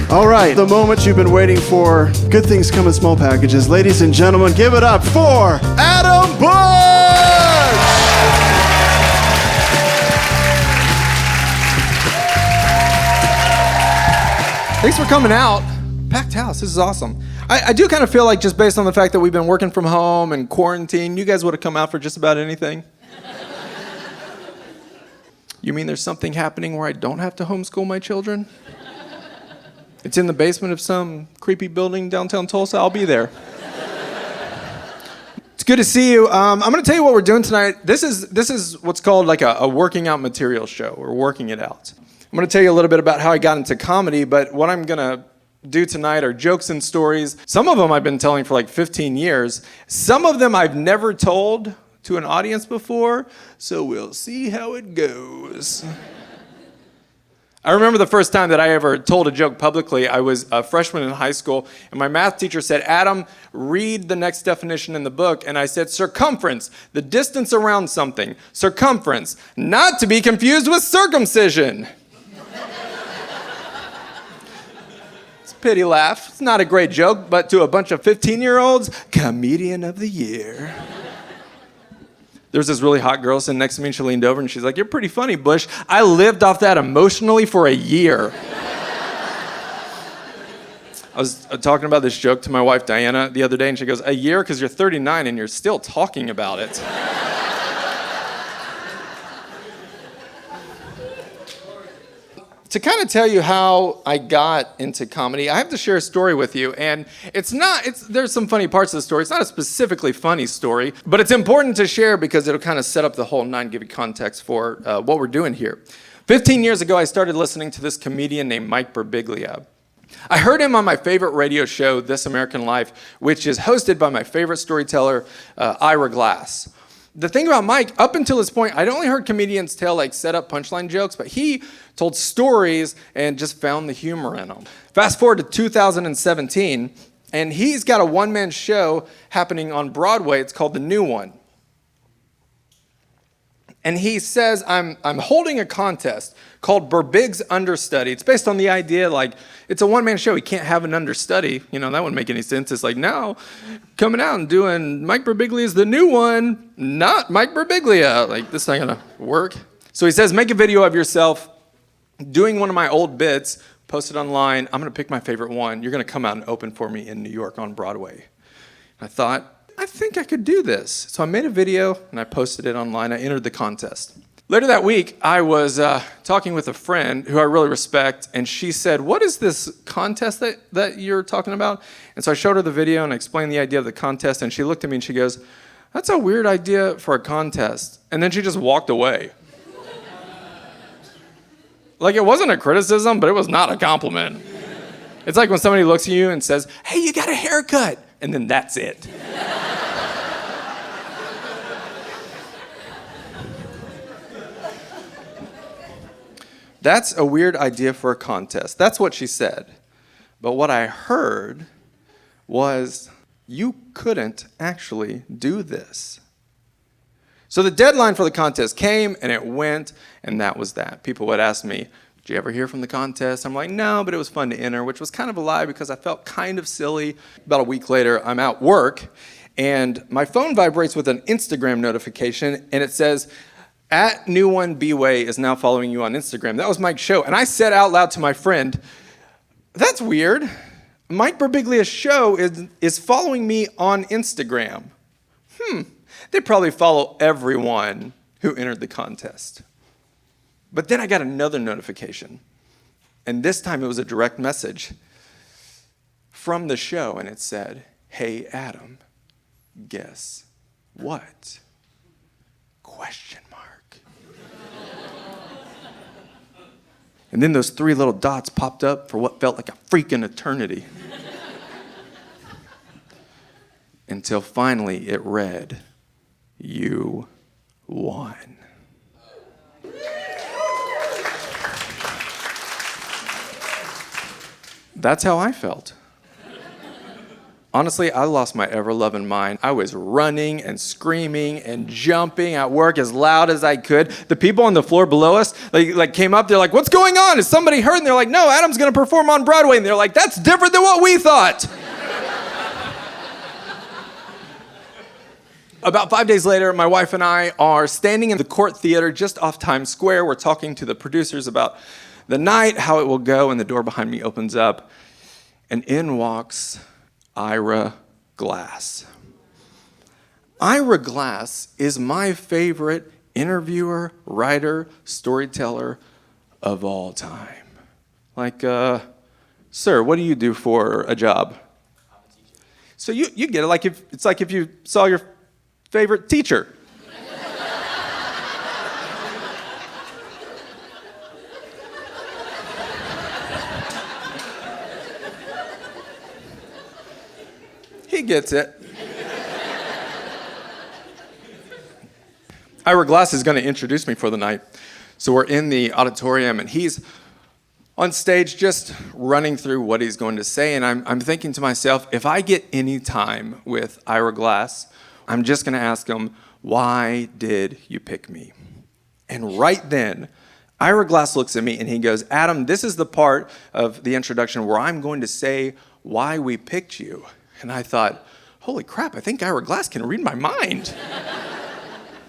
All right, the moment you've been waiting for. Good things come in small packages. Ladies and gentlemen, give it up for Adam Bush! Thanks for coming out. Packed house, this is awesome. I do kind of feel like, just based on the fact that we've been working from home and quarantine, you guys would have come out for just about anything. You mean there's something happening where I don't have to homeschool my children? It's in the basement of some creepy building downtown Tulsa. I'll be there. It's good to see you. I'm going to tell you what we're doing tonight. This is what's called like a working out material show. We're working it out. I'm going to tell you a little bit about how I got into comedy, but what I'm going to do tonight are jokes and stories. Some of them I've been telling for like 15 years. Some of them I've never told to an audience before, so we'll see how it goes. I remember the first time that I ever told a joke publicly. I was a freshman in high school, and my math teacher said, "Adam, read the next definition in the book." And I said, "Circumference, the distance around something. Circumference, not to be confused with circumcision." It's a pity laugh. It's not a great joke, but to a bunch of 15-year-olds, comedian of the year. There was this really hot girl sitting next to me, and she leaned over, and she's like, "You're pretty funny, Bush." I lived off that emotionally for a year. I was talking about this joke to my wife, Diana, the other day, and she goes, "A year? Because you're 39 and you're still talking about it." To kind of tell you how I got into comedy, I have to share a story with you, and there's some funny parts of the story. It's not a specifically funny story, but it's important to share because it'll kind of set up the whole night and give you context for what we're doing here. 15 years ago, I started listening to this comedian named Mike Birbiglia. I heard him on my favorite radio show, This American Life, which is hosted by my favorite storyteller, Ira Glass. The thing about Mike, up until this point, I'd only heard comedians tell like set-up punchline jokes, but he told stories and just found the humor in them. Fast forward to 2017, and he's got a one-man show happening on Broadway. It's called The New One. And he says, I'm holding a contest called Birbig's Understudy. It's based on the idea, like, it's a one-man show. He can't have an understudy. You know, that wouldn't make any sense. It's like, now, coming out and doing Mike Birbiglia's The New One, not Mike Birbiglia. Like, this ain't gonna work. So he says, make a video of yourself doing one of my old bits, post it online. I'm gonna pick my favorite one. You're gonna come out and open for me in New York on Broadway. I thought, I think I could do this. So I made a video and I posted it online. I entered the contest. Later that week, I was talking with a friend who I really respect, and she said, "What is this contest that you're talking about?" And so I showed her the video and I explained the idea of the contest, and she looked at me and she goes, "That's a weird idea for a contest." And then she just walked away. Like, it wasn't a criticism, but it was not a compliment. It's like when somebody looks at you and says, "Hey, you got a haircut," and then that's it. That's a weird idea for a contest. That's what she said. But what I heard was, you couldn't actually do this. So the deadline for the contest came, and it went, and that was that. People would ask me, "Did you ever hear from the contest?" I'm like, "No, but it was fun to enter," which was kind of a lie because I felt kind of silly. About a week later, I'm at work, and my phone vibrates with an Instagram notification, and it says, @New1Bway is now following you on Instagram. That was Mike's show. And I said out loud to my friend, "That's weird. Mike Birbiglia's show is following me on Instagram. They probably follow everyone who entered the contest." But then I got another notification. And this time it was a direct message from the show. And it said, "Hey, Adam, guess what? Question mark." And then those 3 little dots popped up for what felt like a freaking eternity. Until finally it read, "You won." That's how I felt. Honestly, I lost my ever-loving mind. I was running and screaming and jumping at work as loud as I could. The people on the floor below us, like came up. They're like, "What's going on? Is somebody hurt?" And they're like, "No, Adam's going to perform on Broadway." And they're like, "That's different than what we thought." About 5 days later, my wife and I are standing in the Court Theater just off Times Square. We're talking to the producers about the night, how it will go, and the door behind me opens up, and in walks Ira Glass. Ira Glass is my favorite interviewer, writer, storyteller of all time. Like, sir, what do you do for a job? I'm a teacher. So you get it. It's like if you saw your favorite teacher. He gets it. Ira Glass is going to introduce me for the night. So we're in the auditorium, and he's on stage just running through what he's going to say. And I'm thinking to myself, if I get any time with Ira Glass, I'm just going to ask him, "Why did you pick me?" And right then, Ira Glass looks at me and he goes, "Adam, this is the part of the introduction where I'm going to say why we picked you." And I thought, holy crap, I think Ira Glass can read my mind.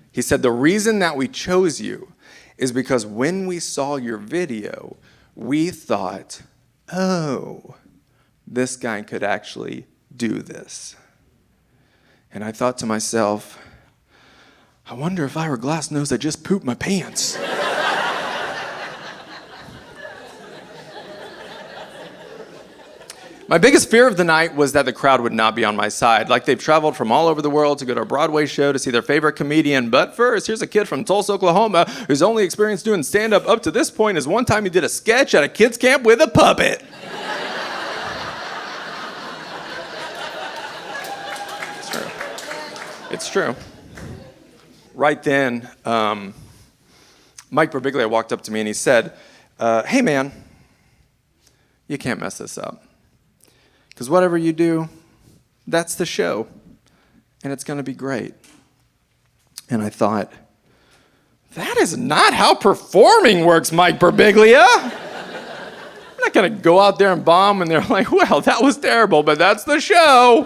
He said, "The reason that we chose you is because when we saw your video, we thought, oh, this guy could actually do this." And I thought to myself, I wonder if Ira Glass knows I just pooped my pants. My biggest fear of the night was that the crowd would not be on my side. Like they've traveled from all over the world to go to a Broadway show to see their favorite comedian. But first, here's a kid from Tulsa, Oklahoma, whose only experience doing stand-up up to this point is one time he did a sketch at a kids' camp with a puppet. It's true. It's true. Right then, Mike Birbiglia walked up to me and he said, "Hey man, you can't mess this up. Because whatever you do, that's the show, and it's going to be great." And I thought, that is not how performing works, Mike Birbiglia. I'm not going to go out there and bomb, and they're like, "Well, that was terrible, but that's the show."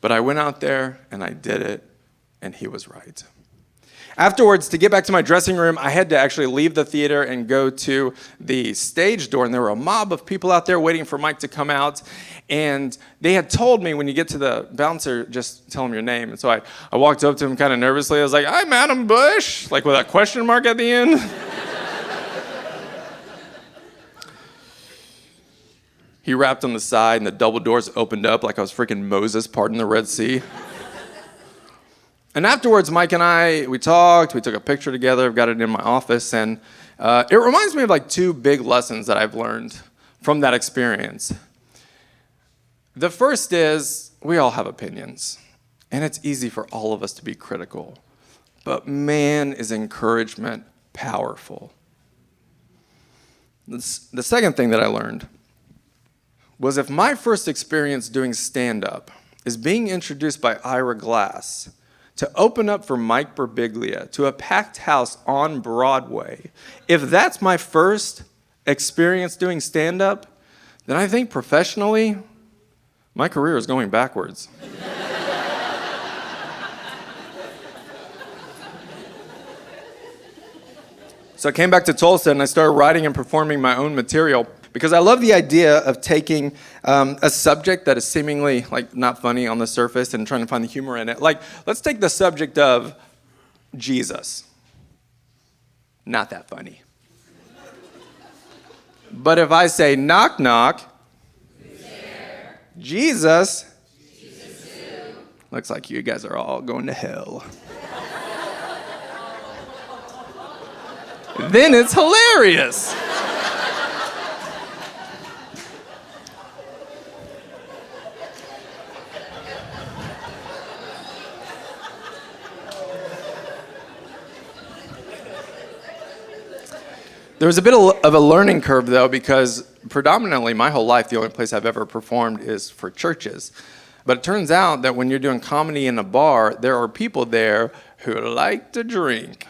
But I went out there, and I did it, and he was right. Afterwards, to get back to my dressing room, I had to actually leave the theater and go to the stage door, and there were a mob of people out there waiting for Mike to come out, and they had told me, when you get to the bouncer, just tell him your name. And so I walked up to him kind of nervously. I was like, "I'm Adam Bush," like with that question mark at the end. He rapped on the side, and the double doors opened up like I was freaking Moses parting the Red Sea. And afterwards, Mike and I, we talked, we took a picture together, I've got it in my office, and it reminds me of like two big lessons that I've learned from that experience. The first is, we all have opinions, and it's easy for all of us to be critical, but man, is encouragement powerful. The second thing that I learned was, if my first experience doing stand-up is being introduced by Ira Glass to open up for Mike Birbiglia to a packed house on Broadway, if that's my first experience doing stand-up, then I think professionally, my career is going backwards. So I came back to Tulsa and I started writing and performing my own material, because I love the idea of taking a subject that is seemingly like not funny on the surface and trying to find the humor in it. Like, let's take the subject of Jesus. Not that funny. But if I say knock knock, Jesus, looks like you guys are all going to hell. Then it's hilarious. There was a bit of a learning curve, though, because predominantly my whole life, the only place I've ever performed is for churches. But it turns out that when you're doing comedy in a bar, there are people there who like to drink.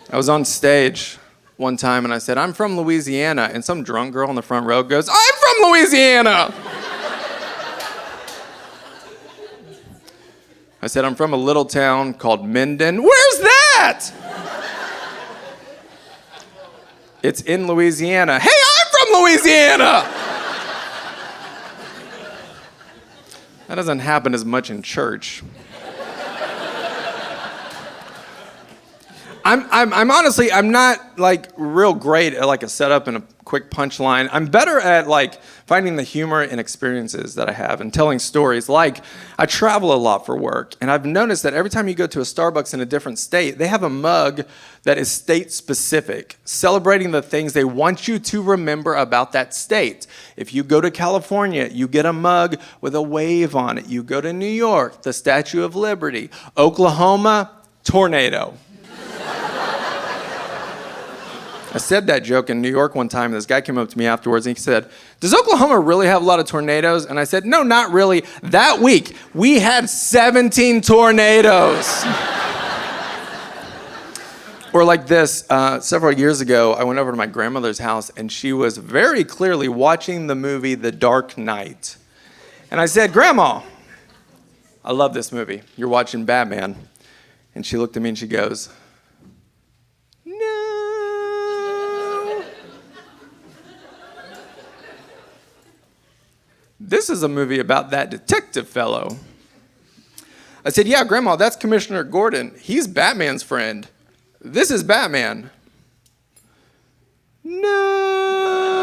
I was on stage one time and I said, I'm from Louisiana. And some drunk girl in the front row goes, I'm from Louisiana. I said, I'm from a little town called Minden. Where's that? It's in Louisiana. Hey, I'm from Louisiana. That doesn't happen as much in church. I'm honestly, I'm not like real great at like a setup and a quick punchline. I'm better at like finding the humor in experiences that I have and telling stories. Like I travel a lot for work, and I've noticed that every time you go to a Starbucks in a different state, they have a mug that is state specific, celebrating the things they want you to remember about that state. If you go to California, you get a mug with a wave on it. You go to New York, the Statue of Liberty. Oklahoma, tornado. I said that joke in New York one time, and this guy came up to me afterwards, and he said, does Oklahoma really have a lot of tornadoes? And I said, no, not really. That week, we had 17 tornadoes. Or like this, several years ago, I went over to my grandmother's house, and she was very clearly watching the movie The Dark Knight. And I said, Grandma, I love this movie. You're watching Batman. And she looked at me and she goes, this is a movie about that detective fellow. I said, yeah, Grandma, that's Commissioner Gordon. He's Batman's friend. This is Batman. No.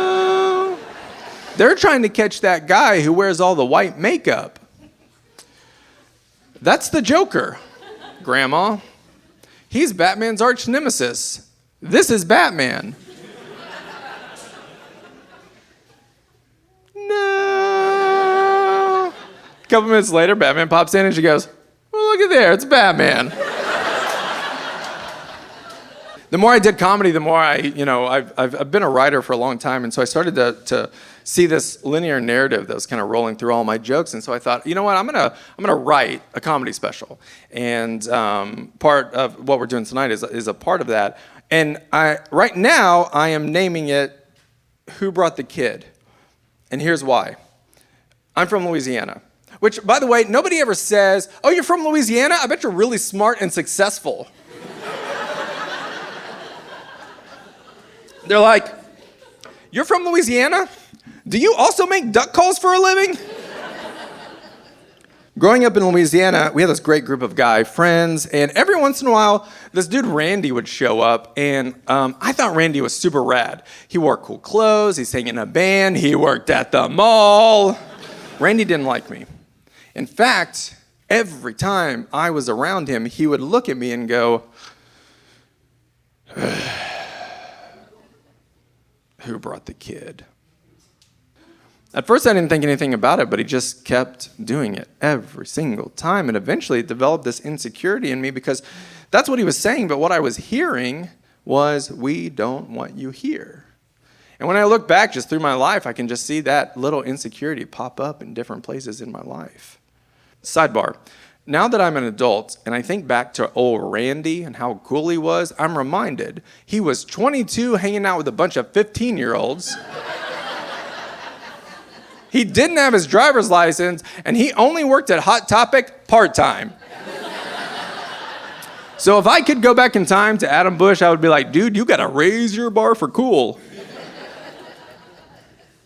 They're trying to catch that guy who wears all the white makeup. That's the Joker, Grandma. He's Batman's arch nemesis. This is Batman. No. A couple minutes later, Batman pops in and she goes, well, look at there, it's Batman. The more I did comedy, the more I've been a writer for a long time, and so I started to see this linear narrative that was kind of rolling through all my jokes, and so I thought, you know what, I'm gonna write a comedy special, and part of what we're doing tonight is a part of that, and right now I am naming it Who Brought the Kid, and here's why. I'm from Louisiana, which, by the way, nobody ever says, oh, you're from Louisiana? I bet you're really smart and successful. They're like, you're from Louisiana? Do you also make duck calls for a living? Growing up in Louisiana, we had this great group of guy friends, and every once in a while, this dude Randy would show up, and I thought Randy was super rad. He wore cool clothes, he sang in a band, he worked at the mall. Randy didn't like me. In fact, every time I was around him, he would look at me and go, who brought the kid? At first, I didn't think anything about it, but he just kept doing it every single time. And eventually, it developed this insecurity in me because that's what he was saying. But what I was hearing was, we don't want you here. And when I look back just through my life, I can just see that little insecurity pop up in different places in my life. Sidebar. Now that I'm an adult and I think back to old Randy and how cool he was, I'm reminded he was 22 hanging out with a bunch of 15-year-olds. He didn't have his driver's license, and he only worked at Hot Topic part-time. So if I could go back in time to Adam Bush, I would be like, dude, you gotta raise your bar for cool.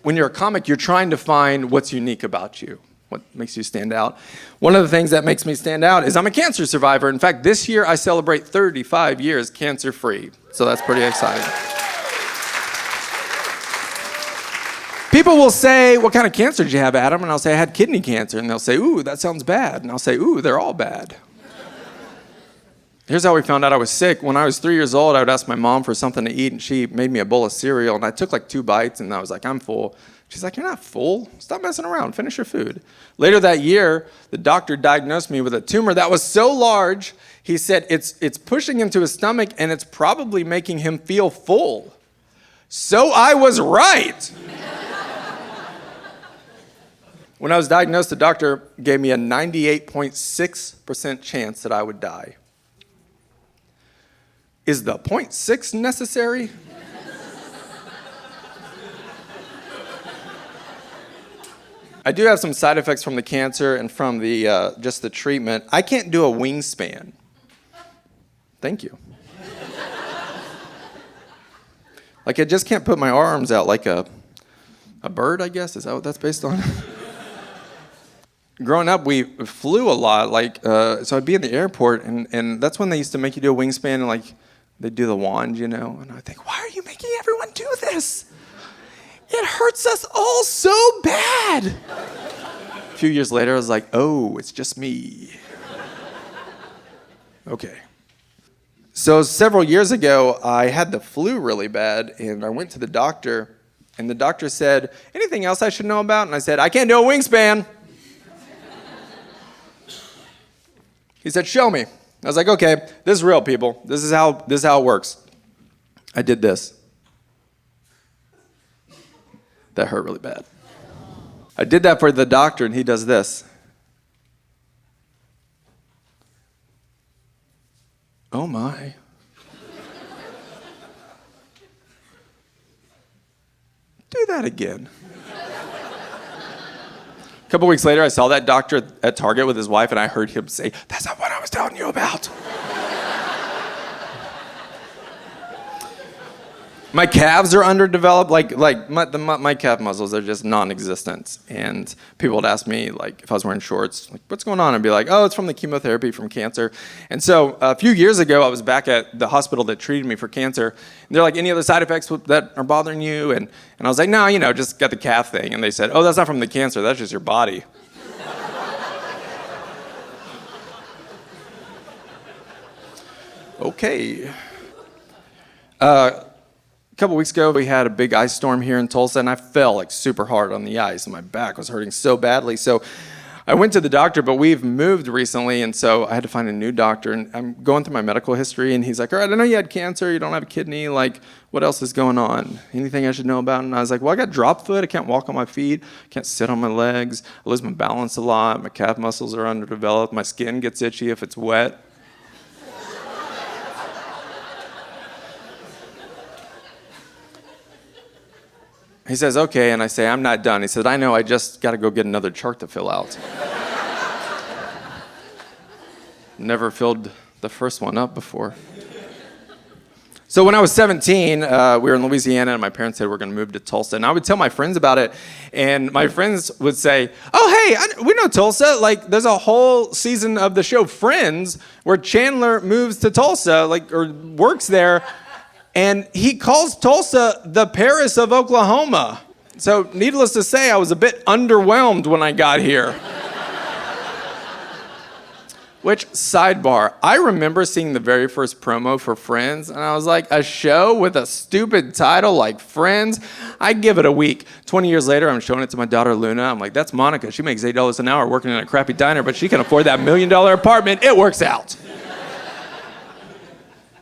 When you're a comic, you're trying to find what's unique about you. What makes you stand out? One of the things that makes me stand out is I'm a cancer survivor. In fact, this year I celebrate 35 years cancer-free. So that's pretty exciting. People will say, what kind of cancer did you have, Adam? And I'll say, I had kidney cancer. And they'll say, ooh, that sounds bad. And I'll say, ooh, they're all bad. Here's how we found out I was sick. When I was 3 years old, I would ask my mom for something to eat, and she made me a bowl of cereal. And I took like 2 bites, and I was like, I'm full. She's like, you're not full. Stop messing around. Finish your food. Later that year, the doctor diagnosed me with a tumor that was so large, he said it's pushing into his stomach, and it's probably making him feel full. So I was right. When I was diagnosed, the doctor gave me a 98.6% chance that I would die. Is the 0.6 necessary? I do have some side effects from the cancer and from the just the treatment. I can't do a wingspan. Thank you. Like, I just can't put my arms out like a bird, I guess. Is that what that's based on? Growing up, we flew a lot. So I'd be in the airport, and that's when they used to make you do a wingspan, and like they'd do the wand, you know. And I think, why are you making everyone do this? It hurts us all so bad. A few years later, I was like, oh, it's just me. Okay. So several years ago, I had the flu really bad, and I went to the doctor, and the doctor said, anything else I should know about? And I said, I can't do a wingspan. He said, show me. I was like, okay, this is real, people. This is how it works. I did this. That hurt really bad. I did that for the doctor, and he does this. Oh my. Do that again. A couple weeks later, I saw that doctor at Target with his wife, and I heard him say, that's not what I was telling you about. My calves are underdeveloped. My calf muscles are just non-existent. And people would ask me, like, if I was wearing shorts, like, what's going on? I'd be like, oh, it's from the chemotherapy from cancer. And so a few years ago, I was back at the hospital that treated me for cancer. And they're like, any other side effects that are bothering you? And I was like, no, just got the calf thing. And they said, oh, that's not from the cancer. That's just your body. Okay. A couple weeks ago, we had a big ice storm here in Tulsa, and I fell like super hard on the ice, and my back was hurting so badly. So I went to the doctor, but we've moved recently, and so I had to find a new doctor. And I'm going through my medical history, and he's like, all right, I know you had cancer, you don't have a kidney, like, what else is going on? Anything I should know about? And I was like, well, I got drop foot, I can't walk on my feet, I can't sit on my legs, I lose my balance a lot, my calf muscles are underdeveloped, my skin gets itchy if it's wet. He says, okay, and I say, I'm not done. He said, I know, I just got to go get another chart to fill out. Never filled the first one up before. So when I was 17, we were in Louisiana, and my parents said we're going to move to Tulsa. And I would tell my friends about it, and my friends would say, oh, hey, we know Tulsa. Like, there's a whole season of the show Friends where Chandler moves to Tulsa, or works there. And he calls Tulsa the Paris of Oklahoma. So needless to say, I was a bit underwhelmed when I got here. Which, sidebar, I remember seeing the very first promo for Friends, and I was like, a show with a stupid title like Friends? I'd give it a week. 20 years later, I'm showing it to my daughter, Luna. I'm like, that's Monica. She makes $8 an hour working in a crappy diner, but she can afford that $1 million apartment. It works out.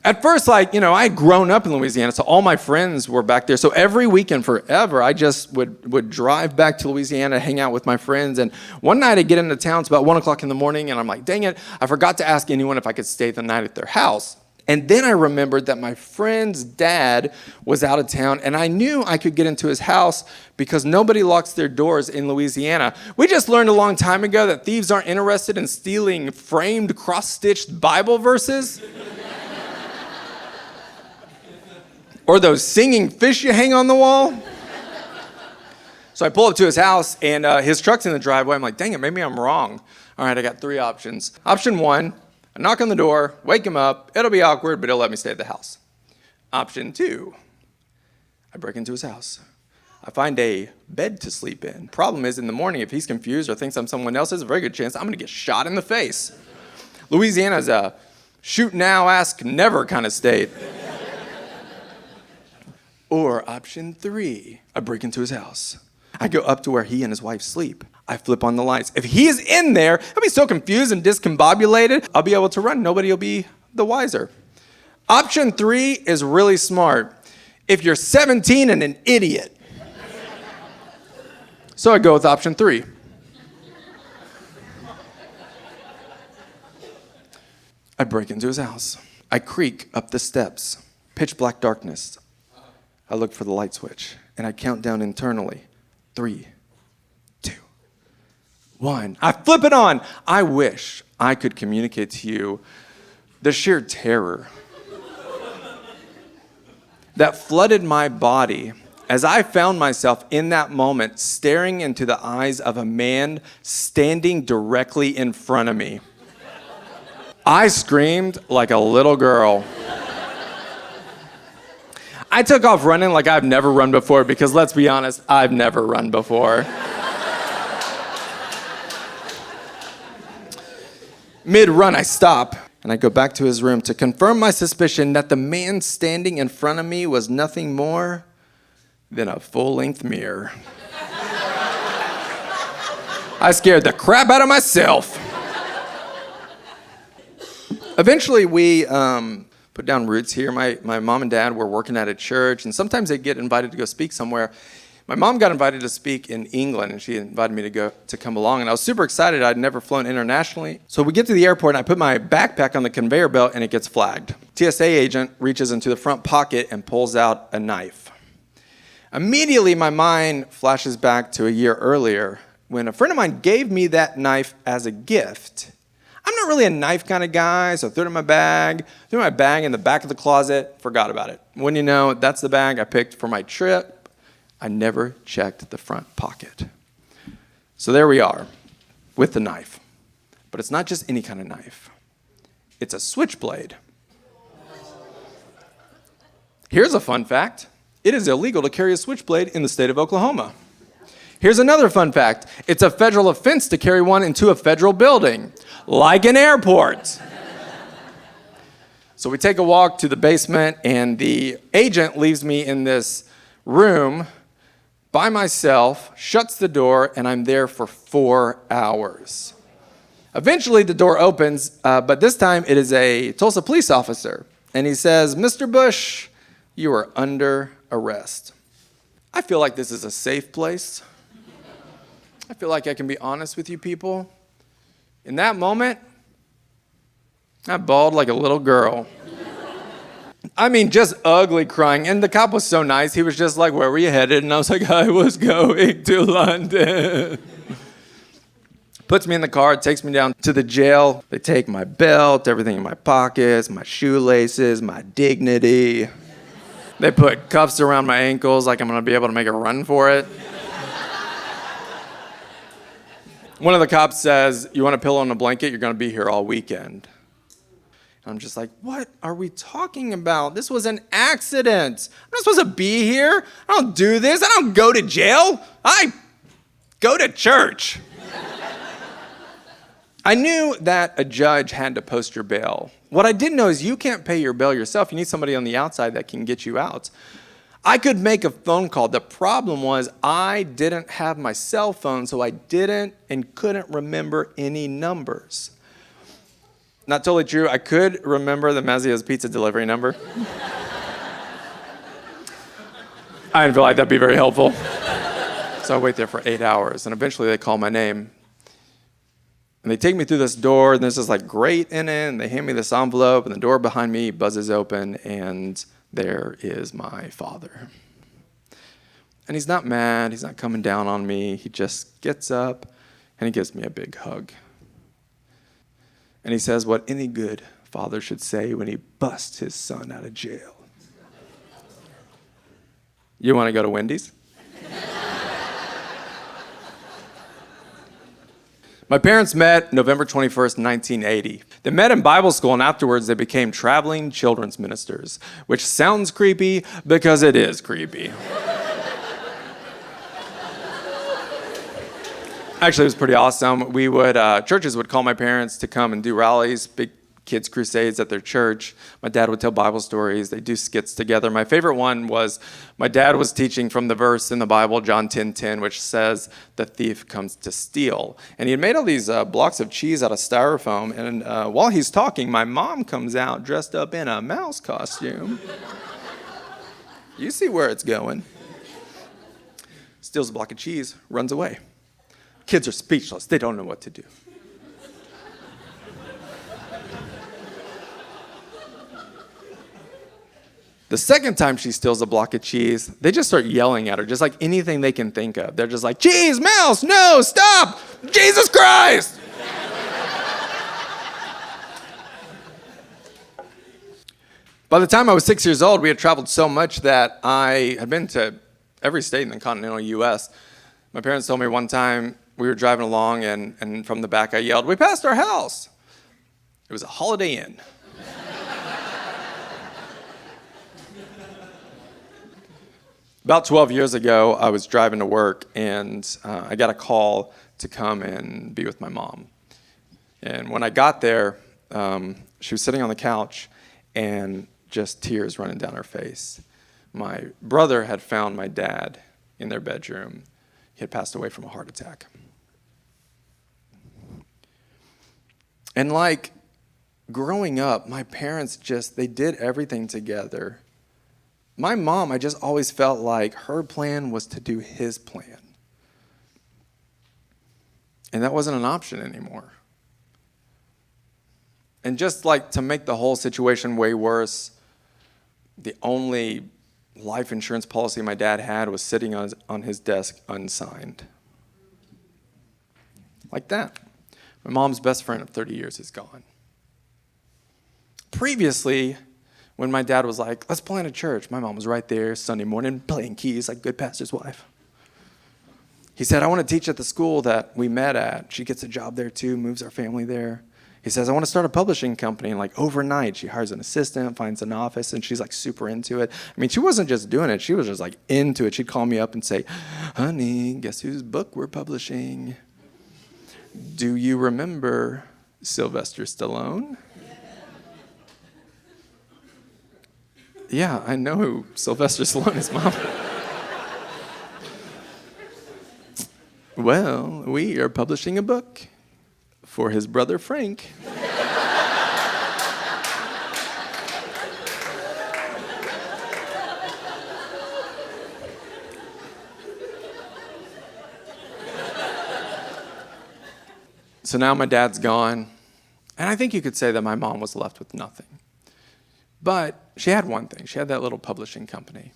At first, I had grown up in Louisiana, so all my friends were back there. So every weekend forever, I just would drive back to Louisiana, hang out with my friends. And one night I get into town, it's about 1 o'clock in the morning, and I'm like, dang it, I forgot to ask anyone if I could stay the night at their house. And then I remembered that my friend's dad was out of town, and I knew I could get into his house because nobody locks their doors in Louisiana. We just learned a long time ago that thieves aren't interested in stealing framed, cross-stitched Bible verses. Or those singing fish you hang on the wall. So I pull up to his house, and his truck's in the driveway. I'm like, dang it, maybe I'm wrong. All right, I got 3 options. Option 1, I knock on the door, wake him up. It'll be awkward, but he'll let me stay at the house. Option 2, I break into his house. I find a bed to sleep in. Problem is, in the morning, if he's confused or thinks I'm someone else, there's a very good chance I'm going to get shot in the face. Louisiana's a shoot now, ask never kind of state. Or option 3, I break into his house. I go up to where he and his wife sleep. I flip on the lights. If he is in there, he'll be so confused and discombobulated, I'll be able to run. Nobody will be the wiser. Option 3 is really smart. if you're 17 and an idiot. So I go with option 3. I break into his house. I creak up the steps. Pitch black darkness. I look for the light switch, and I count down internally. 3, 2, 1. I flip it on. I wish I could communicate to you the sheer terror that flooded my body as I found myself in that moment staring into the eyes of a man standing directly in front of me. I screamed like a little girl. I took off running like I've never run before because, let's be honest, I've never run before. Mid-run, I stop, and I go back to his room to confirm my suspicion that the man standing in front of me was nothing more than a full-length mirror. I scared the crap out of myself. Eventually, we put down roots here. My mom and dad were working at a church, and sometimes they'd get invited to go speak somewhere. My mom got invited to speak in England, and she invited me to come along, and I was super excited. I'd never flown internationally. So we get to the airport, and I put my backpack on the conveyor belt, and it gets flagged. TSA agent reaches into the front pocket and pulls out a knife. Immediately, my mind flashes back to a year earlier when a friend of mine gave me that knife as a gift. I'm not really a knife kind of guy, so I threw it in my bag, in the back of the closet, forgot about it. When you know, that's the bag I picked for my trip. I never checked the front pocket. So there we are with the knife. But it's not just any kind of knife. It's a switchblade. Here's a fun fact. It is illegal to carry a switchblade in the state of Oklahoma. Here's another fun fact. It's a federal offense to carry one into a federal building, like an airport. So we take a walk to the basement, and the agent leaves me in this room by myself, shuts the door, and I'm there for 4 hours. Eventually, the door opens, but this time it is a Tulsa police officer, and he says, "Mr. Bush, you are under arrest." I feel like this is a safe place. I feel like I can be honest with you people. In that moment, I bawled like a little girl. I mean, just ugly crying. And the cop was so nice. He was just like, "Where were you headed?" And I was like, "I was going to London." Puts me in the car, takes me down to the jail. They take my belt, everything in my pockets, my shoelaces, my dignity. They put cuffs around my ankles like I'm going to be able to make a run for it. One of the cops says, "You want a pillow and a blanket? You're going to be here all weekend." I'm just like, what are we talking about? This was an accident. I'm not supposed to be here. I don't do this. I don't go to jail. I go to church. I knew that a judge had to post your bail. What I didn't know is you can't pay your bail yourself. You need somebody on the outside that can get you out. I could make a phone call. The problem was I didn't have my cell phone, so I didn't and couldn't remember any numbers. Not totally true. I could remember the Mazzia's pizza delivery number. I didn't feel like that'd be very helpful. So I wait there for 8 hours, and eventually they call my name. And they take me through this door, and there's this like grate in it, and they hand me this envelope, and the door behind me buzzes open, and there is my father. And he's not mad, he's not coming down on me. He just gets up, and he gives me a big hug. And he says what any good father should say when he busts his son out of jail. "You want to go to Wendy's?" My parents met November 21st, 1980. They met in Bible school, and afterwards they became traveling children's ministers, which sounds creepy because it is creepy. Actually, it was pretty awesome. Churches would call my parents to come and do rallies, big kids' crusades at their church. My dad would tell Bible stories. They do skits together. My favorite one was my dad was teaching from the verse in the Bible, John 10:10, which says, "The thief comes to steal." And he had made all these blocks of cheese out of styrofoam. And while he's talking, my mom comes out dressed up in a mouse costume. You see where it's going. Steals a block of cheese, runs away. Kids are speechless. They don't know what to do. The second time she steals a block of cheese, they just start yelling at her, just like anything they can think of. They're just like, cheese, mouse, no, stop, Jesus Christ! By the time I was 6 years old, we had traveled so much that I had been to every state in the continental U.S. My parents told me one time we were driving along, and from the back I yelled, we passed our house. It was a Holiday Inn. About 12 years ago, I was driving to work, and I got a call to come and be with my mom. And when I got there, she was sitting on the couch, and just tears running down her face. My brother had found my dad in their bedroom. He had passed away from a heart attack. And like growing up, my parents they did everything together. My mom, I just always felt like her plan was to do his plan. And that wasn't an option anymore. And just like to make the whole situation way worse, the only life insurance policy my dad had was sitting on his desk unsigned. Like that. My mom's best friend of 30 years is gone. Previously, when my dad was like, let's plant a church, my mom was right there Sunday morning playing keys like a good pastor's wife. He said, I want to teach at the school that we met at. She gets a job there too, moves our family there. He says, I want to start a publishing company. And like overnight, she hires an assistant, finds an office, and she's like super into it. I mean, she wasn't just doing it. She was just like into it. She'd call me up and say, honey, guess whose book we're publishing? Do you remember Sylvester Stallone? Yeah, I know who Sylvester Stallone is, Mom. Well, we are publishing a book for his brother Frank. So now my dad's gone, and I think you could say that my mom was left with nothing. But she had one thing. She had that little publishing company.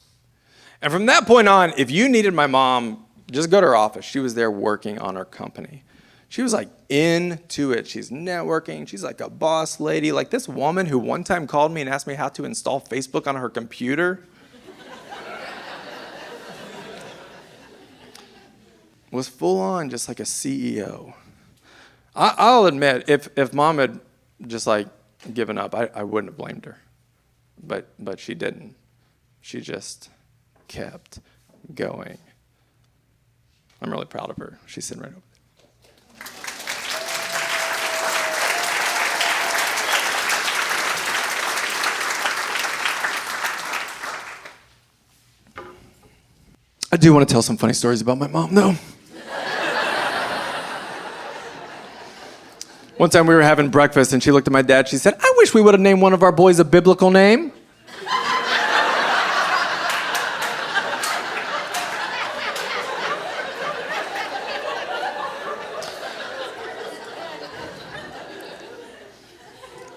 And from that point on, if you needed my mom, just go to her office. She was there working on her company. She was like into it. She's networking. She's like a boss lady. Like this woman who one time called me and asked me how to install Facebook on her computer was full on just like a CEO. I'll admit, if Mom had just like given up, I wouldn't have blamed her. But she didn't. She just kept going. I'm really proud of her. She's sitting right over there. I do want to tell some funny stories about my mom, though. One time we were having breakfast, and she looked at my dad. She said, I wish we would have named one of our boys a biblical name.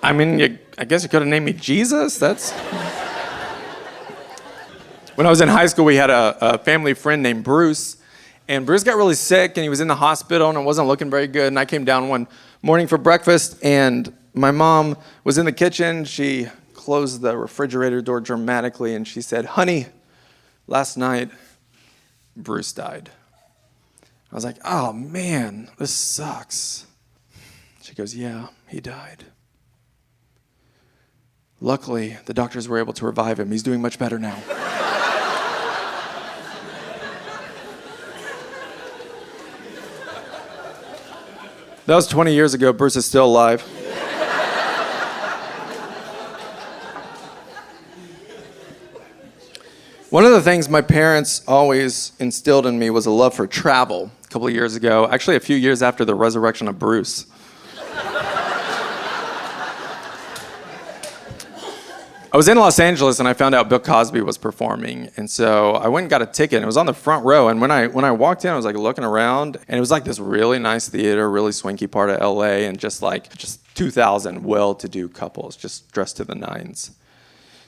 I mean, I guess you could have named me Jesus. When I was in high school, we had a family friend named Bruce. And Bruce got really sick, and he was in the hospital, and it wasn't looking very good. And I came down one morning for breakfast, and my mom was in the kitchen. She closed the refrigerator door dramatically, and she said, honey, last night, Bruce died. I was like, oh, man, this sucks. She goes, yeah, he died. Luckily, the doctors were able to revive him. He's doing much better now. That was 20 years ago. Bruce is still alive. One of the things my parents always instilled in me was a love for travel. A couple of years ago, actually a few years after the resurrection of Bruce. I was in Los Angeles and I found out Bill Cosby was performing, and so I went and got a ticket. And it was on the front row, and when I walked in, I was like looking around, and it was like this really nice theater, really swanky part of LA, and just 2,000 well-to-do couples just dressed to the nines.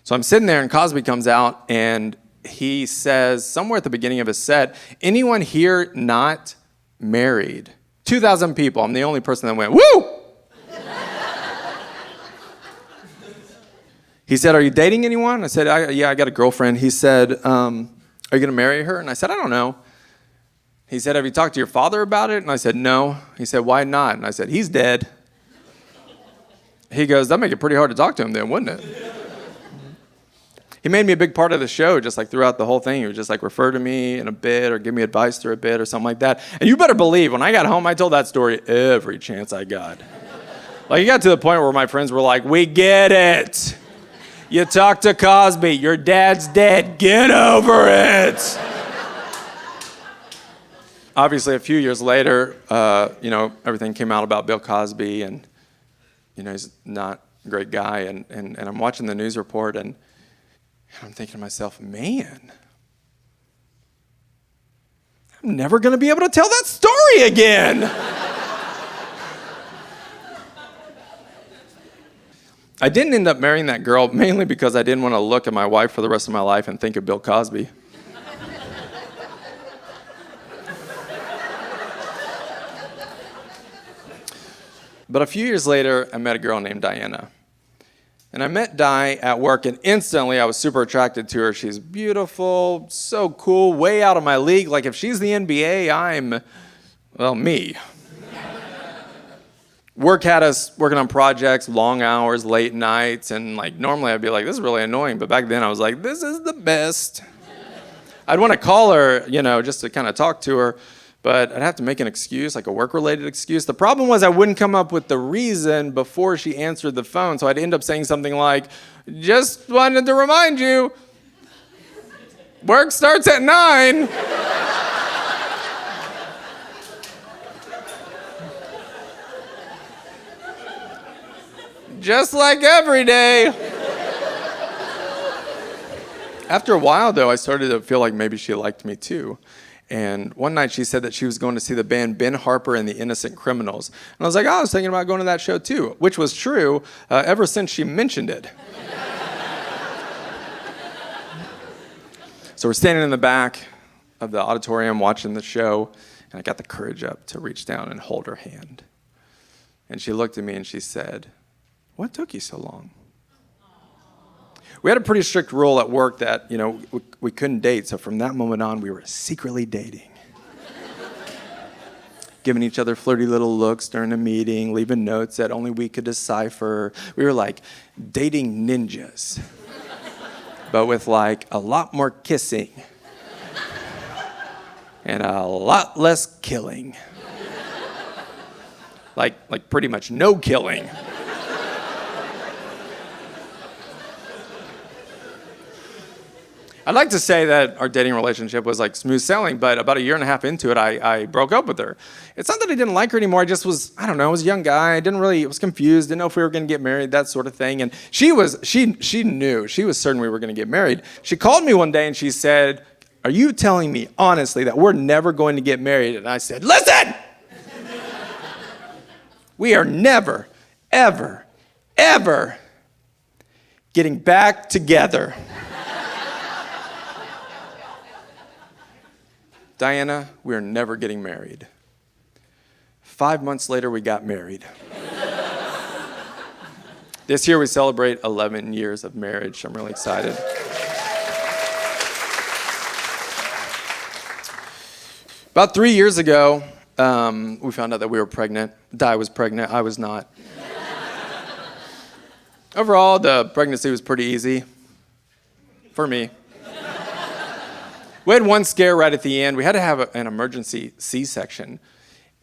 So I'm sitting there, and Cosby comes out, and he says somewhere at the beginning of his set, "Anyone here not married?" 2,000 people. I'm the only person that went, "Woo!" He said, "Are you dating anyone?" I said, "Yeah, I got a girlfriend." He said, "Are you going to marry her?" And I said, "I don't know." He said, "Have you talked to your father about it?" And I said, "No." He said, "Why not?" And I said, "He's dead." He goes, "That'd make it pretty hard to talk to him then, wouldn't it?" He made me a big part of the show, just like throughout the whole thing. He would just like refer to me in a bit or give me advice through a bit or something like that. And you better believe, when I got home, I told that story every chance I got. Like, it got to the point where my friends were like, "We get it. You talked to Cosby. Your dad's dead. Get over it." Obviously, a few years later, everything came out about Bill Cosby, and, he's not a great guy. And I'm watching the news report, and I'm thinking to myself, man, I'm never going to be able to tell that story again. I didn't end up marrying that girl mainly because I didn't want to look at my wife for the rest of my life and think of Bill Cosby. But a few years later, I met a girl named Diana. And I met Di at work, and instantly I was super attracted to her. She's beautiful, so cool, way out of my league. Like, if she's the NBA, I'm, me. Work had us working on projects, long hours, late nights, and normally I'd be like, this is really annoying, but back then I was like, this is the best. I'd want to call her, just to kind of talk to her, but I'd have to make an excuse, like a work-related excuse. The problem was I wouldn't come up with the reason before she answered the phone, so I'd end up saying something like, "Just wanted to remind you, work starts at 9. Just like every day." After a while, though, I started to feel like maybe she liked me too. And one night she said that she was going to see the band Ben Harper and the Innocent Criminals. And I was like, I was thinking about going to that show too, which was true ever since she mentioned it. So we're standing in the back of the auditorium watching the show, and I got the courage up to reach down and hold her hand. And she looked at me and she said, "What took you so long?" We had a pretty strict rule at work that, we couldn't date. So from that moment on, we were secretly dating. Giving each other flirty little looks during a meeting, leaving notes that only we could decipher. We were like dating ninjas, but with a lot more kissing and a lot less killing. Like pretty much no killing. I'd like to say that our dating relationship was like smooth sailing, but about a year and a half into it, I broke up with her. It's not that I didn't like her anymore. I just was, I was a young guy. I was confused, didn't know if we were going to get married, that sort of thing. And she knew, she was certain we were going to get married. She called me one day and she said, "Are you telling me honestly that we're never going to get married?" And I said, "Listen, we are never, ever, ever getting back together." Diana, we're never getting married. 5 months later, we got married. This year, we celebrate 11 years of marriage. I'm really excited. About 3 years ago, we found out that we were pregnant. Di was pregnant. I was not. Overall, the pregnancy was pretty easy for me. We had one scare right at the end. We had to have an emergency C-section.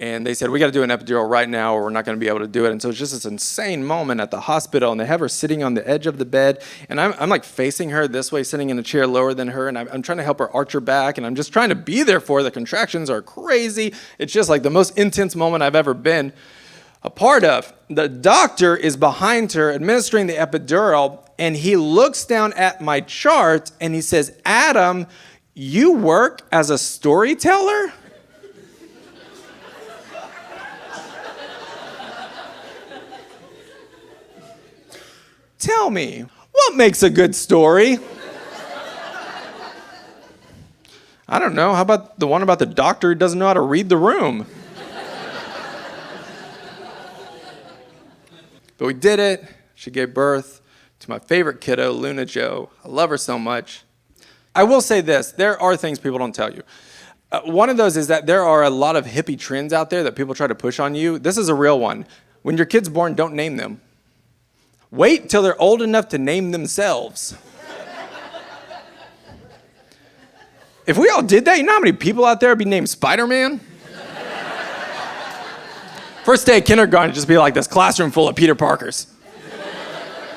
And they said, "We got to do an epidural right now or we're not going to be able to do it." And so it's just this insane moment at the hospital. And they have her sitting on the edge of the bed. And I'm like facing her this way, sitting in a chair lower than her. And I'm trying to help her arch her back. And I'm just trying to be there for her. The contractions are crazy. It's just like the most intense moment I've ever been. a part of. The doctor is behind her administering the epidural, and he looks down at my chart and he says, Adam, you work as a storyteller? Tell me, what makes a good story? I don't know. How about the one about the doctor who doesn't know how to read the room? But we did it. She gave birth to my favorite kiddo, Luna Jo. I love her so much. I will say this. There are things people don't tell you. One of those is that there are a lot of hippie trends out there that people try to push on you. This is a real one. When your kid's born, don't name them. Wait till they're old enough to name themselves. If we all did that, you know how many people out there would be named Spider-Man? First day of kindergarten would just be like this classroom full of Peter Parkers.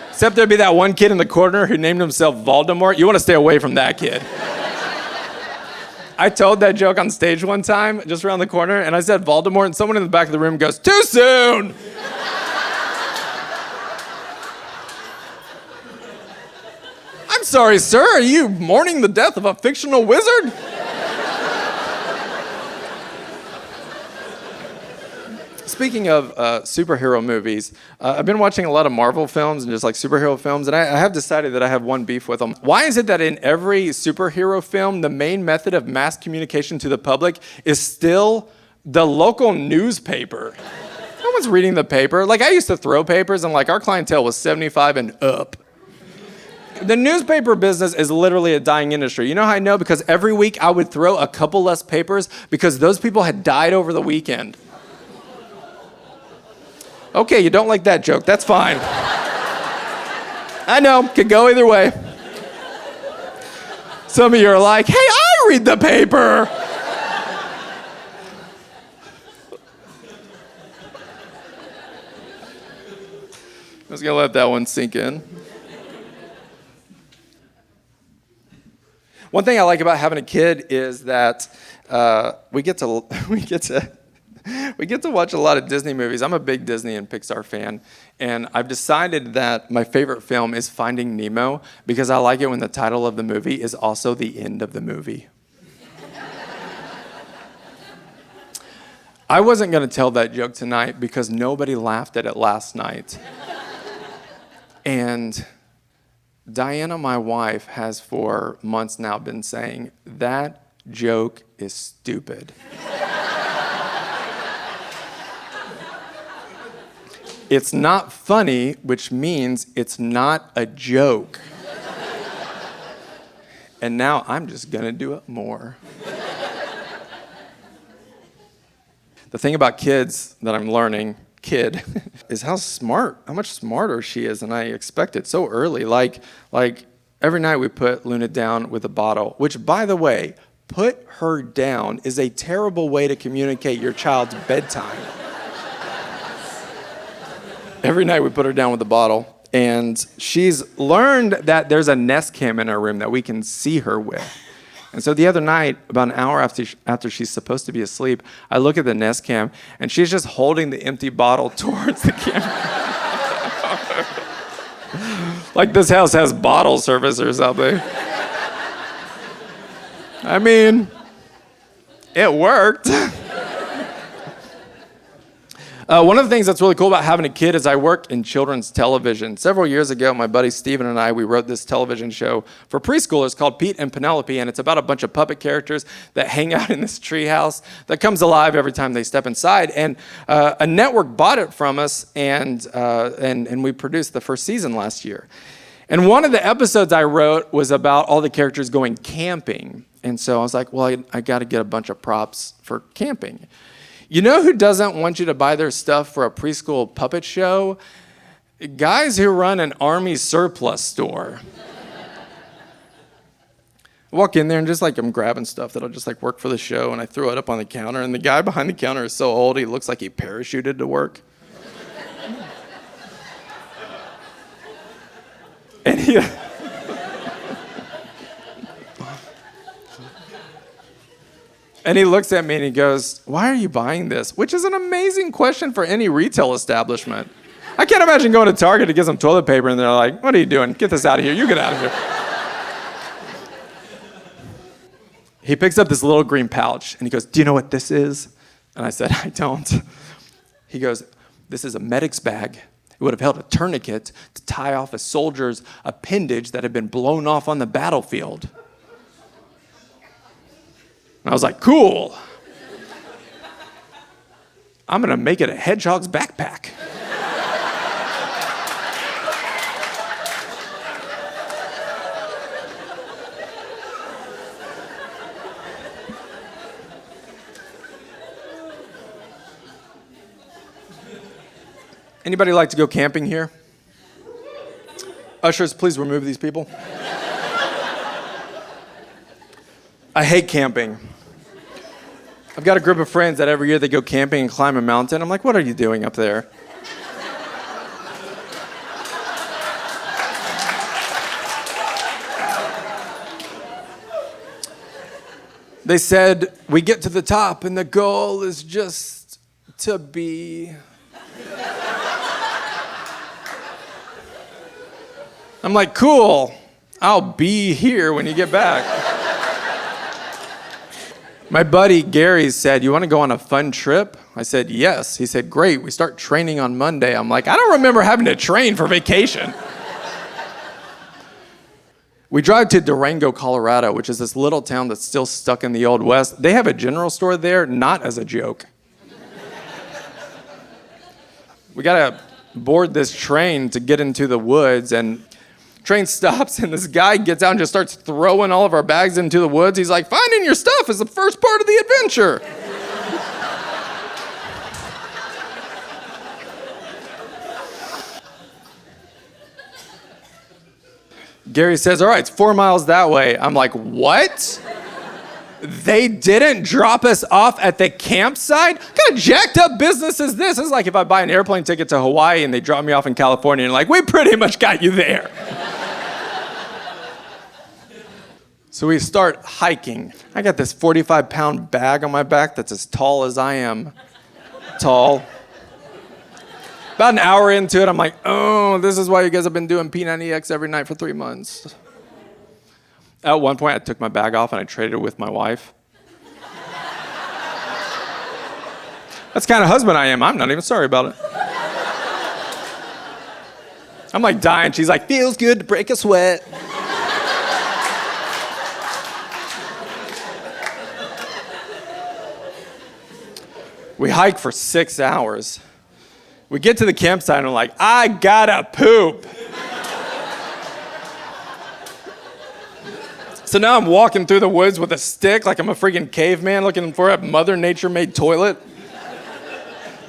Except there'd be that one kid in the corner who named himself Voldemort. You want to stay away from that kid. I told that joke on stage one time, just around the corner, and I said Voldemort, and someone in the back of the room goes, "Too soon!" I'm sorry, sir, are you mourning the death of a fictional wizard? Speaking of superhero movies, I've been watching a lot of Marvel films and just like superhero films, and I have decided that I have one beef with them. Why is it that in every superhero film, the main method of mass communication to the public is still the local newspaper? No one's reading the paper. Like, I used to throw papers, and like our clientele was 75 and up. The newspaper business is literally a dying industry. You know how I know? Because every week I would throw a couple less papers because those people had died over the weekend. Okay, you don't like that joke. That's fine. I know, could go either way. Some of you are like, hey, I read the paper. I was gonna let that one sink in. One thing I like about having a kid is that we get to watch a lot of Disney movies. I'm a big Disney and Pixar fan, and I've decided that my favorite film is Finding Nemo because I like it when the title of the movie is also the end of the movie. I wasn't going to tell that joke tonight because nobody laughed at it last night. And Diana, my wife, has for months now been saying, that joke is stupid. It's not funny, which means it's not a joke. And now I'm just gonna do it more. The thing about kids that I'm learning, is how much smarter she is than I expected so early. Like every night we put Luna down with a bottle, which, by the way, put her down is a terrible way to communicate your child's bedtime. Every night we put her down with a bottle, and she's learned that there's a Nest Cam in her room that we can see her with. And so the other night, about an hour after she's supposed to be asleep, I look at the Nest Cam, and she's just holding the empty bottle towards the camera. Like this house has bottle service or something. I mean, it worked. One of the things that's really cool about having a kid is I work in children's television. Several years ago, my buddy Steven and I, we wrote this television show for preschoolers called Pete and Penelope, and it's about a bunch of puppet characters that hang out in this treehouse that comes alive every time they step inside. And a network bought it from us, and we produced the first season last year. And one of the episodes I wrote was about all the characters going camping. And so I was like, well, I got to get a bunch of props for camping. You know who doesn't want you to buy their stuff for a preschool puppet show? Guys who run an army surplus store. I walk in there and just like I'm grabbing stuff that'll just like work for the show, and I throw it up on the counter, and the guy behind the counter is so old he looks like he parachuted to work. And he... And he looks at me and he goes, "Why are you buying this?" Which is an amazing question for any retail establishment. I can't imagine going to Target to get some toilet paper and they're like, "What are you doing? Get this out of here. You get out of here." He picks up this little green pouch and he goes, "Do you know what this is?" And I said, "I don't." He goes, "This is a medic's bag. It would have held a tourniquet to tie off a soldier's appendage that had been blown off on the battlefield." And I was like, "Cool. I'm going to make it a hedgehog's backpack." Anybody like to go camping here? Ushers, please remove these people. I hate camping. I've got a group of friends that every year they go camping and climb a mountain. I'm like, "What are you doing up there?" They said, "We get to the top and the goal is just to be..." I'm like, "Cool. I'll be here when you get back." My buddy Gary said, "You want to go on a fun trip?" I said, "Yes." He said, "Great. We start training on Monday." I'm like, I don't remember having to train for vacation. We drive to Durango, Colorado, which is this little town that's still stuck in the Old West. They have a general store there, not as a joke. We got to board this train to get into the woods, and train stops, and this guy gets out and just starts throwing all of our bags into the woods. He's like, "Finding your stuff is the first part of the adventure." Gary says, "All right, it's 4 miles that way." I'm like, "What? They didn't drop us off at the campsite? What kind of jacked up business is this?" It's like if I buy an airplane ticket to Hawaii and they drop me off in California and like, "We pretty much got you there." So we start hiking. I got this 45-pound bag on my back that's as tall as I am tall. About an hour into it, I'm like, "Oh, this is why you guys have been doing P90X every night for 3 months." At one point, I took my bag off and I traded it with my wife. That's the kind of husband I am. I'm not even sorry about it. I'm like dying. She's like, "Feels good to break a sweat." We hike for 6 hours. We get to the campsite and I'm like, "I gotta poop." So now I'm walking through the woods with a stick like I'm a freaking caveman looking for a Mother Nature-made toilet.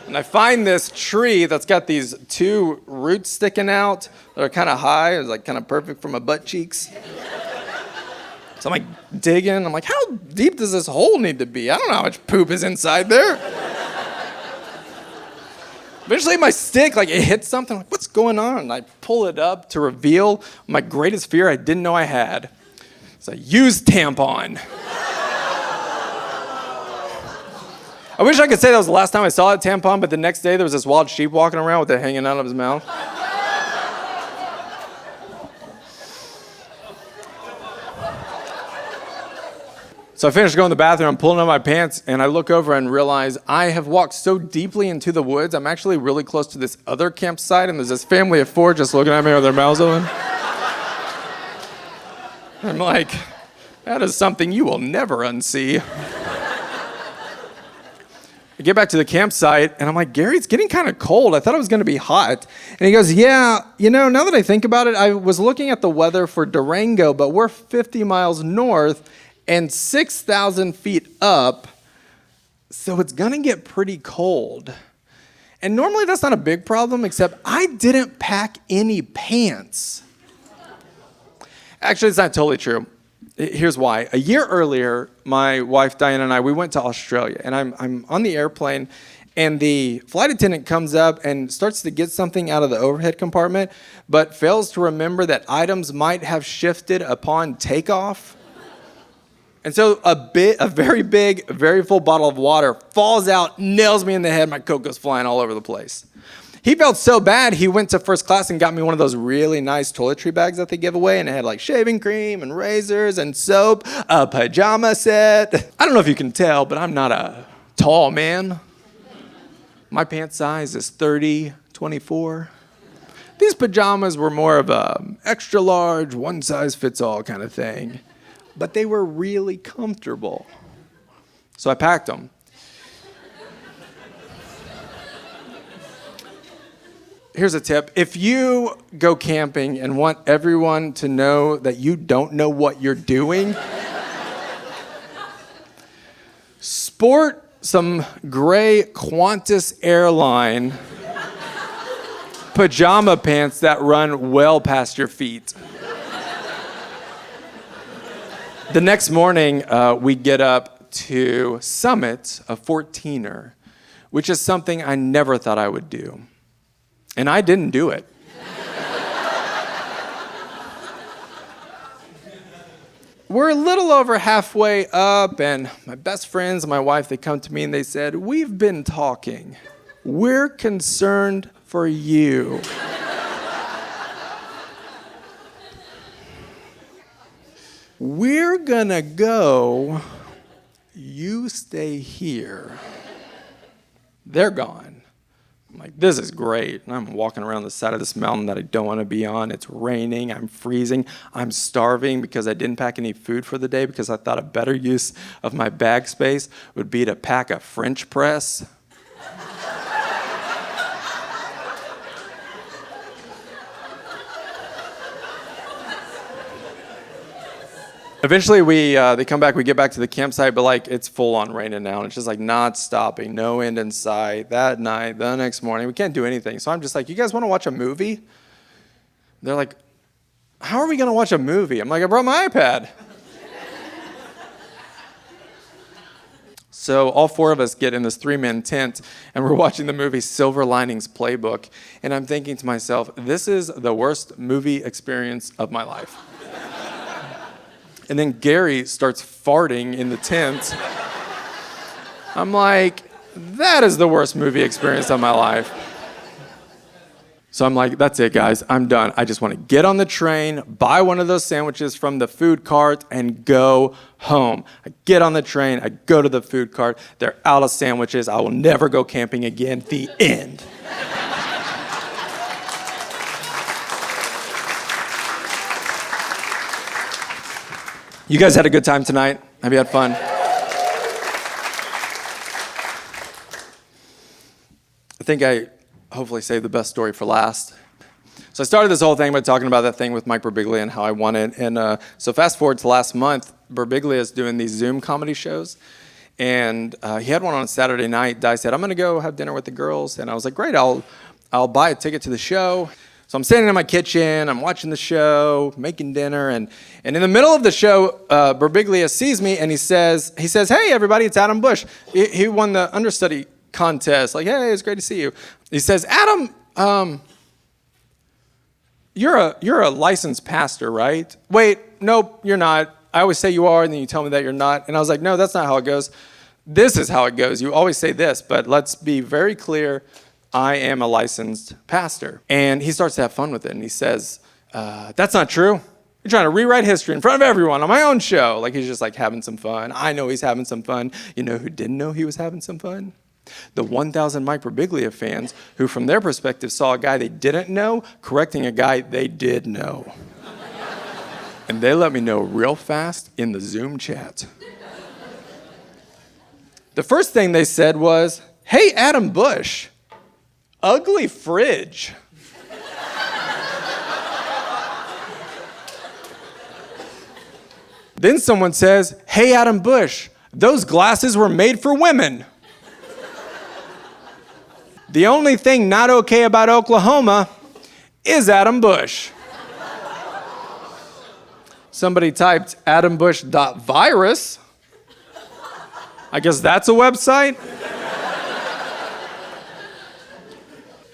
And I find this tree that's got these 2 roots sticking out that are kind of high. It's like kind of perfect for my butt cheeks. So I'm like digging. I'm like, how deep does this hole need to be? I don't know how much poop is inside there. Eventually my stick, like it hits something. I'm like, what's going on? And I pull it up to reveal my greatest fear I didn't know I had. It's a used tampon. I wish I could say that was the last time I saw a tampon, but the next day there was this wild sheep walking around with it hanging out of his mouth. So I finished going to the bathroom, I'm pulling up my pants, and I look over and realize I have walked so deeply into the woods, I'm actually really close to this other campsite, and there's this family of 4 just looking at me with their mouths open. I'm like, that is something you will never unsee. I get back to the campsite, and I'm like, Gary, it's getting kind of cold. I thought it was going to be hot. And he goes, yeah, you know, now that I think about it, I was looking at the weather for Durango, but we're 50 miles north and 6,000 feet up, so it's going to get pretty cold. And normally that's not a big problem, except I didn't pack any pants. Actually, it's not totally true. Here's why. A year earlier, my wife Diana and I, we went to Australia, and I'm on the airplane, and the flight attendant comes up and starts to get something out of the overhead compartment, but fails to remember that items might have shifted upon takeoff. And so a very big, very full bottle of water falls out, nails me in the head. My coat goes flying all over the place. He felt so bad, he went to first class and got me one of those really nice toiletry bags that they give away. And it had like shaving cream and razors and soap, a pajama set. I don't know if you can tell, but I'm not a tall man. My pant size is 30-24. These pajamas were more of a extra large, one size fits all kind of thing. But they were really comfortable. So I packed them. Here's a tip. If you go camping and want everyone to know that you don't know what you're doing, sport some gray Qantas airline pajama pants that run well past your feet. The next morning, we get up to summit a 14er, which is something I never thought I would do. And I didn't do it. We're a little over halfway up, and my best friends and my wife, they come to me and they said, "We've been talking. We're concerned for you." We're gonna go, you stay here. They're gone. I'm like, this is great. And I'm walking around the side of this mountain that I don't want to be on. It's raining, I'm freezing, I'm starving because I didn't pack any food for the day because I thought a better use of my bag space would be to pack a French press. Eventually, they come back, we get back to the campsite, but like it's full on raining now. And it's just like not stopping, no end in sight. That night, the next morning, we can't do anything. So I'm just like, you guys want to watch a movie? They're like, how are we going to watch a movie? I'm like, I brought my iPad. So all four of us get in this 3-man tent, and we're watching the movie Silver Linings Playbook. And I'm thinking to myself, this is the worst movie experience of my life. And then Gary starts farting in the tent. I'm like, that is the worst movie experience of my life. So I'm like, that's it, guys. I'm done. I just want to get on the train, buy one of those sandwiches from the food cart, and go home. I get on the train. I go to the food cart. They're out of sandwiches. I will never go camping again. The end. You guys had a good time tonight? Have you had fun? I think I hopefully saved the best story for last. So I started this whole thing by talking about that thing with Mike Birbiglia and how I won it. And so fast forward to last month, Birbiglia is doing these Zoom comedy shows. And he had one on a Saturday night. Di said, I'm going to go have dinner with the girls. And I was like, great, I'll buy a ticket to the show. So I'm standing in my kitchen, I'm watching the show, making dinner, and in the middle of the show, Birbiglia sees me and he says, hey everybody, it's Adam Bush. He won the understudy contest. Like, hey, it's great to see you. He says, Adam, you're a licensed pastor, right? Wait, nope, you're not. I always say you are, and then you tell me that you're not. And I was like, no, that's not how it goes. This is how it goes. You always say this, but let's be very clear. I am a licensed pastor. And he starts to have fun with it. And he says, that's not true. You're trying to rewrite history in front of everyone on my own show. Like he's just like having some fun. I know he's having some fun. You know who didn't know he was having some fun? The 1,000 Mike Birbiglia fans who from their perspective saw a guy they didn't know correcting a guy they did know. And they let me know real fast in the Zoom chat. The first thing they said was, hey, Adam Bush. Ugly fridge. Then someone says, hey, Adam Bush, those glasses were made for women. The only thing not okay about Oklahoma is Adam Bush. Somebody typed adambush.virus. I guess that's a website.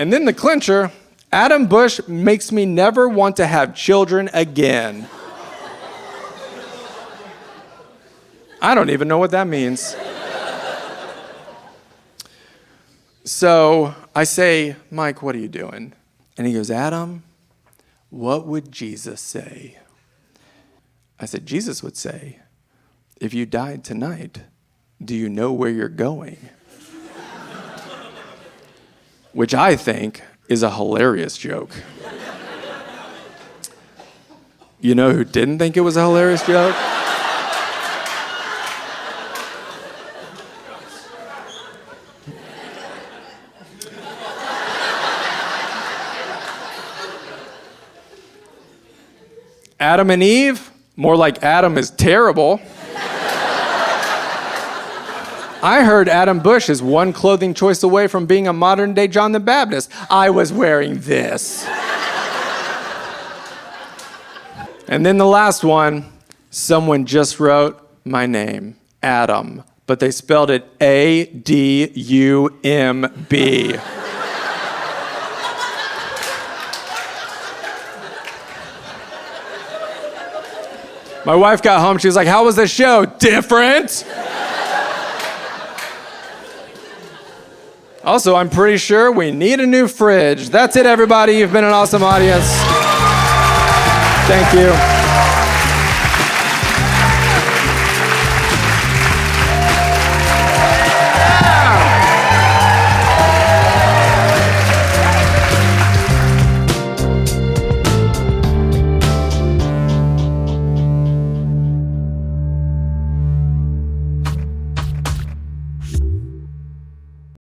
And then the clincher, Adam Bush makes me never want to have children again. I don't even know what that means. So I say, Mike, what are you doing? And he goes, Adam, what would Jesus say? I said, Jesus would say, if you died tonight, do you know where you're going? Which I think is a hilarious joke. You know who didn't think it was a hilarious joke? Adam and Eve, more like Adam is terrible. I heard Adam Bush is one clothing choice away from being a modern day John the Baptist. I was wearing this. And then the last one, someone just wrote my name, Adam, but they spelled it A-D-U-M-B. My wife got home, she was like, how was the show? Different. Also, I'm pretty sure we need a new fridge. That's it, everybody. You've been an awesome audience. Thank you.